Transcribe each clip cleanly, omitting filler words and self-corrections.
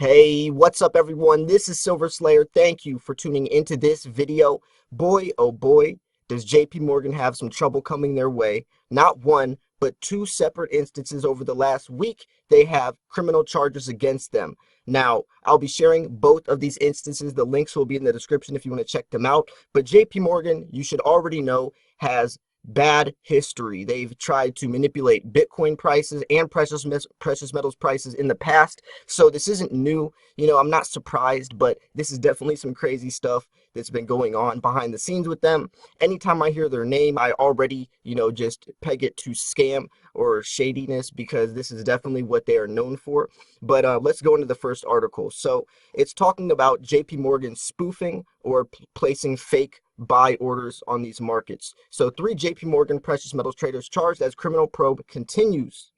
Hey, what's up everyone? This is Silver Slayer. Thank you for tuning into this video. Boy, oh boy, does JP Morgan have some trouble coming their way. Not one, but two separate instances over the last week. They have criminal charges against them. Now, I'll be sharing both of these instances. The links will be in the description if you want to check them out. But JP Morgan, you should already know, has bad history. They've tried to manipulate Bitcoin prices and precious metals prices in the past. So this isn't new. I'm not surprised, but this is definitely some crazy stuff that's been going on behind the scenes with them. Anytime I hear their name, I already, just peg it to scam or shadiness because this is definitely what they are known for. But let's go into the first article. So it's talking about JP Morgan spoofing or placing fake buy orders on these markets. So 3 JP Morgan precious metals traders charged as criminal probe continues.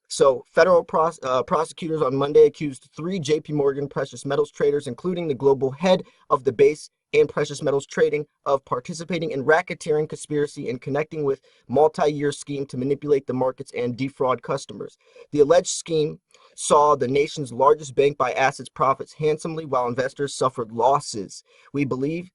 So federal prosecutors on Monday accused 3 JP Morgan precious metals traders, including the global head of the base and precious metals trading, of participating in racketeering conspiracy and connecting with multi-year scheme to manipulate the markets and defraud customers. The alleged scheme saw the nation's largest bank buy assets profits handsomely while investors suffered losses. We believe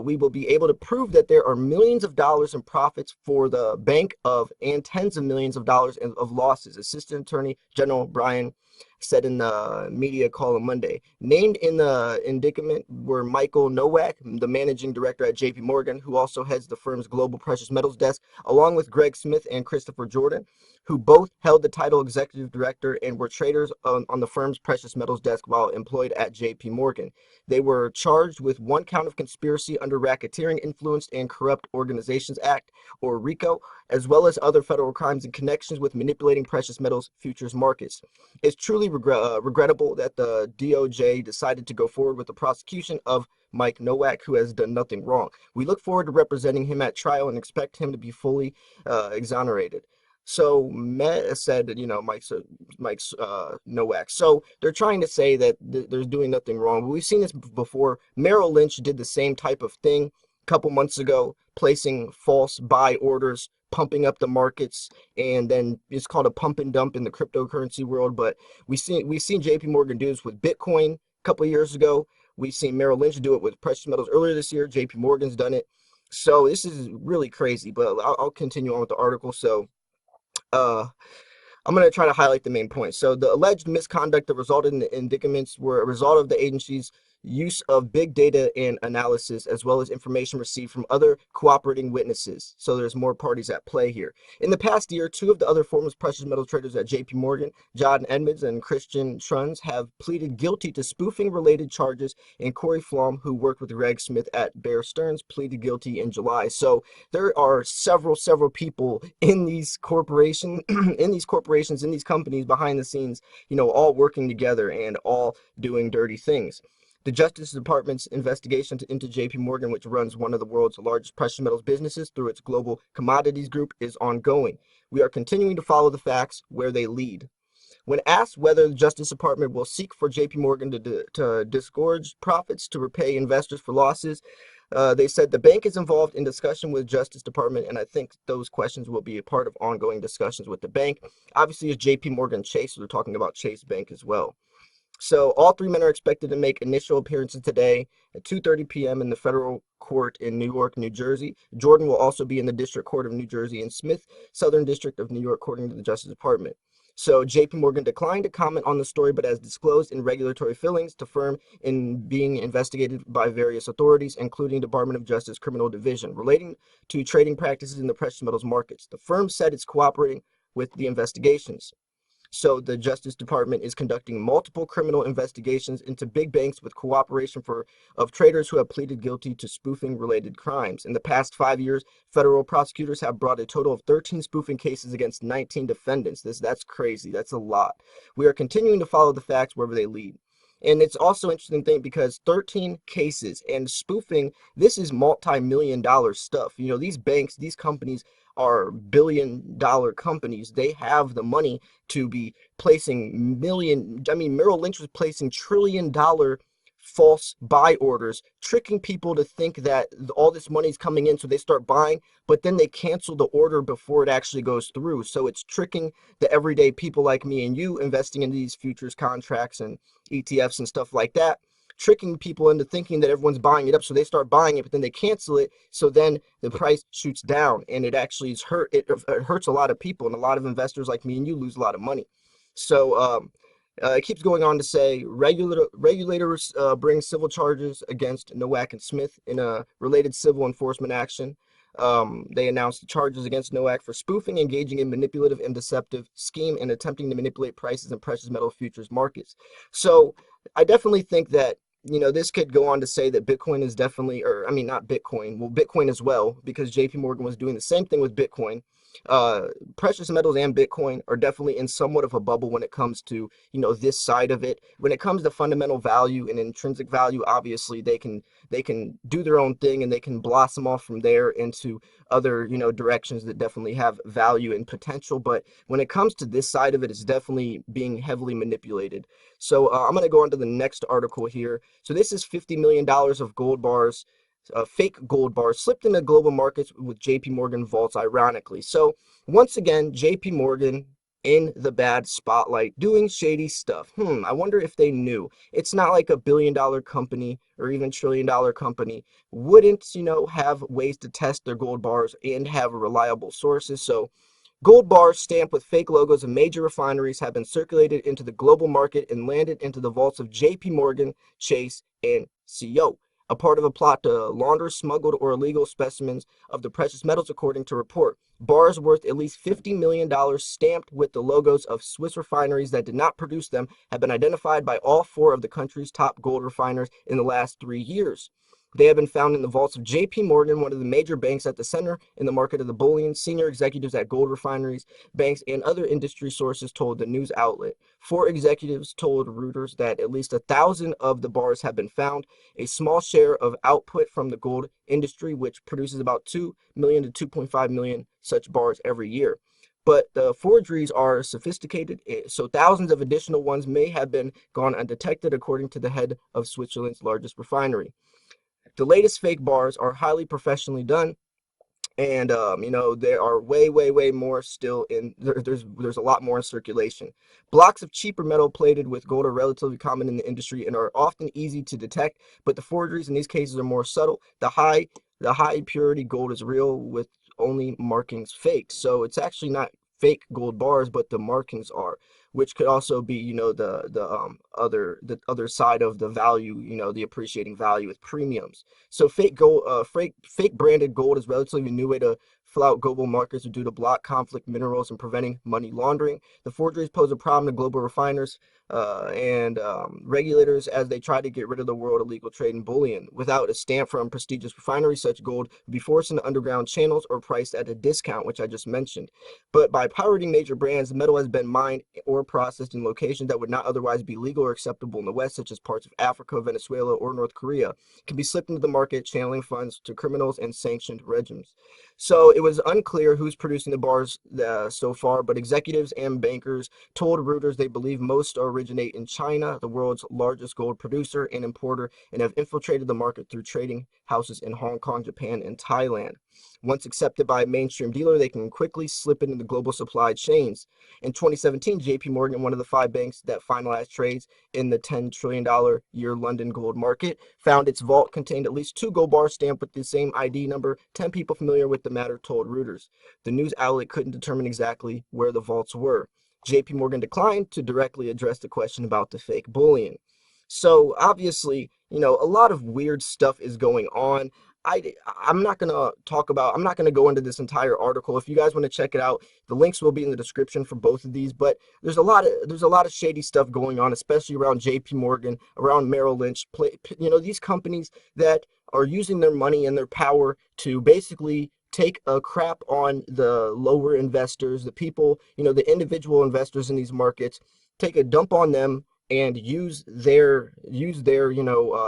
we will be able to prove that there are millions of dollars in profits for the bank and tens of millions of dollars of losses, Assistant Attorney General Brian said in the media call on Monday. Named in the indictment were Michael Nowak, the managing director at JP Morgan, who also heads the firm's global precious metals desk, along with Greg Smith and Christopher Jordan, who both held the title executive director and were traders on the firm's precious metals desk while employed at JP Morgan. They were charged with 1 count of conspiracy under Racketeering Influenced and Corrupt Organizations Act, or RICO, as well as other federal crimes in connections with manipulating precious metals futures markets. It's truly regrettable that the DOJ decided to go forward with the prosecution of Mike Nowak, who has done nothing wrong. We look forward to representing him at trial and expect him to be fully exonerated. So Met said, Mike's Nowak. So they're trying to say that they're doing nothing wrong. But we've seen this before. Merrill Lynch did the same type of thing a couple months ago, placing false buy orders, pumping up the markets, and then it's called a pump and dump in the cryptocurrency world. But we've seen JP Morgan do this with Bitcoin a couple of years ago. We've seen Merrill Lynch do it with precious metals earlier this year. JP Morgan's done it. So this is really crazy. But I'll continue on with the article. So I'm going to try to highlight the main points. So the alleged misconduct that resulted in the indictments were a result of the agency's use of big data and analysis, as well as information received from other cooperating witnesses. So there's more parties at play here. In the past year, 2 of the other former precious metal traders at JP Morgan, John Edmonds and Christian Truns, have pleaded guilty to spoofing related charges, and Corey Flom, who worked with Greg Smith at Bear Stearns, pleaded guilty in July. So there are several people in these corporations, in these companies behind the scenes, all working together and all doing dirty things. The Justice Department's investigation into JP Morgan, which runs one of the world's largest precious metals businesses through its global commodities group, is ongoing. We are continuing to follow the facts where they lead. When asked whether the Justice Department will seek for JP Morgan to disgorge profits to repay investors for losses, they said the bank is involved in discussion with Justice Department, and I think those questions will be a part of ongoing discussions with the bank. Obviously, it's JP Morgan Chase, so they're talking about Chase Bank as well. So all 3 men are expected to make initial appearances today at 2:30 p.m. in the federal court in Newark, New Jersey. Jordan will also be in the District Court of New Jersey and Smith, Southern District of New York, according to the Justice Department. So JP Morgan declined to comment on the story, but has disclosed in regulatory filings to firm in being investigated by various authorities, including Department of Justice Criminal Division, relating to trading practices in the precious metals markets. The firm said it's cooperating with the investigations. So the Justice Department is conducting multiple criminal investigations into big banks with cooperation of traders who have pleaded guilty to spoofing related crimes. In the past 5 years, federal prosecutors have brought a total of 13 spoofing cases against 19 defendants. That's crazy. That's a lot. We are continuing to follow the facts wherever they lead. And it's also interesting thing because 13 cases and spoofing, this is multi-million-dollar stuff. These banks, these companies are billion-dollar companies. They have the money to be placing Merrill Lynch was placing trillion-dollar false buy orders, tricking people to think that all this money is coming in, so they start buying, but then they cancel the order before it actually goes through. So it's tricking the everyday people like me and you investing in these futures contracts and ETFs and stuff like that, tricking people into thinking that everyone's buying it up, so they start buying it, but then they cancel it, so then the price shoots down, and it actually is it hurts a lot of people, and a lot of investors like me and you lose a lot of money. So it keeps going on to say regulators bring civil charges against Nowak and Smith in a related civil enforcement action. They announced the charges against Nowak for spoofing, engaging in manipulative and deceptive scheme, and attempting to manipulate prices in precious metal futures markets. So I definitely think that, this could go on to say that Bitcoin is definitely, or I mean, not Bitcoin, well, Bitcoin as well, because JP Morgan was doing the same thing with Bitcoin. Precious metals and Bitcoin are definitely in somewhat of a bubble when it comes to, this side of it. When it comes to fundamental value and intrinsic value, obviously they can do their own thing, and they can blossom off from there into other, directions that definitely have value and potential. But when it comes to this side of it, it's definitely being heavily manipulated. So I'm going to go on to the next article here. So this is $50 million of gold bars, fake gold bars, slipped into global markets with JP Morgan vaults, ironically. So once again, JP Morgan in the bad spotlight, doing shady stuff. I wonder if they knew. It's not like a billion-dollar company or even trillion-dollar company wouldn't, have ways to test their gold bars and have reliable sources. So gold bars stamped with fake logos of major refineries have been circulated into the global market and landed into the vaults of JP Morgan, Chase, and CO, a part of a plot to launder smuggled or illegal specimens of the precious metals, according to report. Bars worth at least $50 million stamped with the logos of Swiss refineries that did not produce them have been identified by all four of the country's top gold refiners in the last 3 years. They have been found in the vaults of JP Morgan, one of the major banks at the center in the market of the bullion. Senior executives at gold refineries, banks, and other industry sources told the news outlet. 4 executives told Reuters that at least 1,000 of the bars have been found, a small share of output from the gold industry, which produces about 2 million to 2.5 million such bars every year. But the forgeries are sophisticated, so thousands of additional ones may have been gone undetected, according to the head of Switzerland's largest refinery. The latest fake bars are highly professionally done, and there are way more still in there. There's a lot more in circulation. Blocks of cheaper metal plated with gold are relatively common in the industry and are often easy to detect, but the forgeries in these cases are more subtle. The high purity gold is real, with only markings faked. So it's actually not fake gold bars, but the markings are, which could also be, the other side of the value, the appreciating value with premiums. So fake gold, fake branded gold is a relatively new way to flout global markets due to block conflict minerals and preventing money laundering. The forgeries pose a problem to global refiners and regulators as they try to get rid of the world illegal trade in bullion. Without a stamp from prestigious refineries, such gold would be forced into underground channels or priced at a discount, which I just mentioned. But by pirating major brands, the metal has been mined or processed in locations that would not otherwise be legal or acceptable in the West, such as parts of Africa, Venezuela, or North Korea. It can be slipped into the market, channeling funds to criminals and sanctioned regimes. So it was unclear who's producing the bars so far, but executives and bankers told Reuters they believe most originate in China, the world's largest gold producer and importer, and have infiltrated the market through trading houses in Hong Kong, Japan, and Thailand. Once accepted by a mainstream dealer, they can quickly slip into the global supply chains. In 2017, JP Morgan, one of the 5 banks that finalized trades in the $10 trillion year London gold market, found its vault contained at least 2 gold bars stamped with the same ID number. 10 people familiar with the matter told Reuters. The news outlet couldn't determine exactly where the vaults were. JP Morgan declined to directly address the question about the fake bullion. So obviously, a lot of weird stuff is going on. I'm not going to go into this entire article. If you guys want to check it out, the links will be in the description for both of these. But there's a lot of shady stuff going on, especially around JP Morgan, around Merrill Lynch, these companies that are using their money and their power to basically take a crap on the lower investors, the people, the individual investors in these markets, take a dump on them, and use their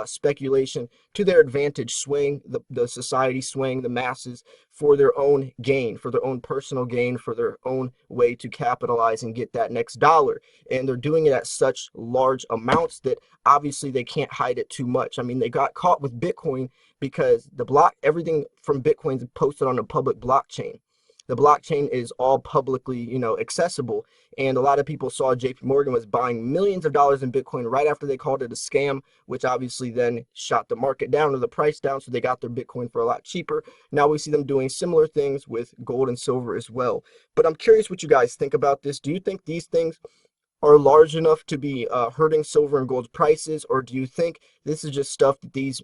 speculation to their advantage, swaying the society, swaying the masses for their own gain, for their own personal gain, for their own way to capitalize and get that next dollar. And they're doing it at such large amounts that obviously they can't hide it too much. I mean, they got caught with Bitcoin because everything from Bitcoin is posted on a public blockchain. The blockchain is all publicly, accessible. And a lot of people saw JP Morgan was buying millions of dollars in Bitcoin right after they called it a scam, which obviously then shot the market down or the price down. So they got their Bitcoin for a lot cheaper. Now we see them doing similar things with gold and silver as well. But I'm curious what you guys think about this. Do you think these things are large enough to be hurting silver and gold's prices, or do you think this is just stuff that these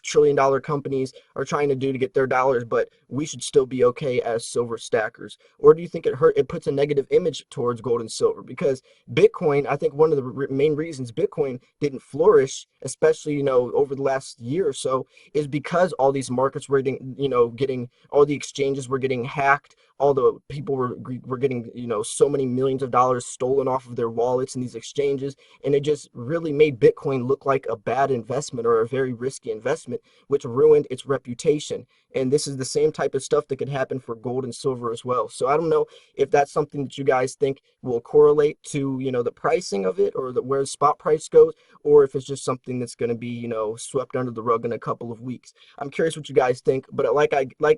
trillion-dollar companies are trying to do to get their dollars, but we should still be okay as silver stackers? Or do you think it puts a negative image towards gold and silver? Because Bitcoin, I think one of the main reasons Bitcoin didn't flourish, especially over the last year or so, is because all these markets were getting all the exchanges were getting hacked. All the people were getting so many millions of dollars stolen off of their wallets in these exchanges, and it just really made Bitcoin look like a bad investment or a very risky investment, which ruined its reputation. And this is the same type of stuff that could happen for gold and silver as well. So I don't know if that's something that you guys think will correlate to the pricing of it, or where the spot price goes, or if it's just something that's going to be swept under the rug in a couple of weeks. I'm curious what you guys think, but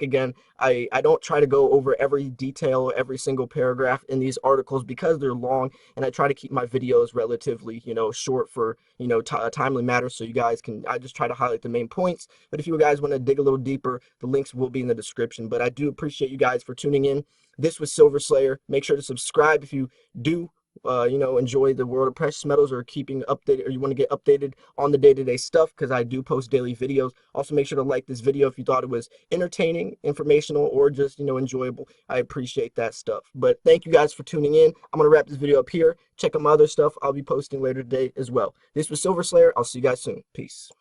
again, I don't try to go over every detail, every single paragraph in these articles because they're long, and I try to keep my videos relatively, short for, a timely matter, so you guys I just try to highlight the main points. But if you guys want to dig a little deeper, the links will be in the description. But I do appreciate you guys for tuning in. This was Silver Slayer. Make sure to subscribe if you do enjoy the world of precious metals, or keeping updated, or you want to get updated on the day-to-day stuff, because I do post daily videos. Also, make sure to like this video if you thought it was entertaining, informational, or just enjoyable. I appreciate that stuff. But thank you guys for tuning in. I'm gonna wrap this video up here. Check out my other stuff I'll be posting later today as well. This was Silver Slayer. I'll see you guys soon. Peace.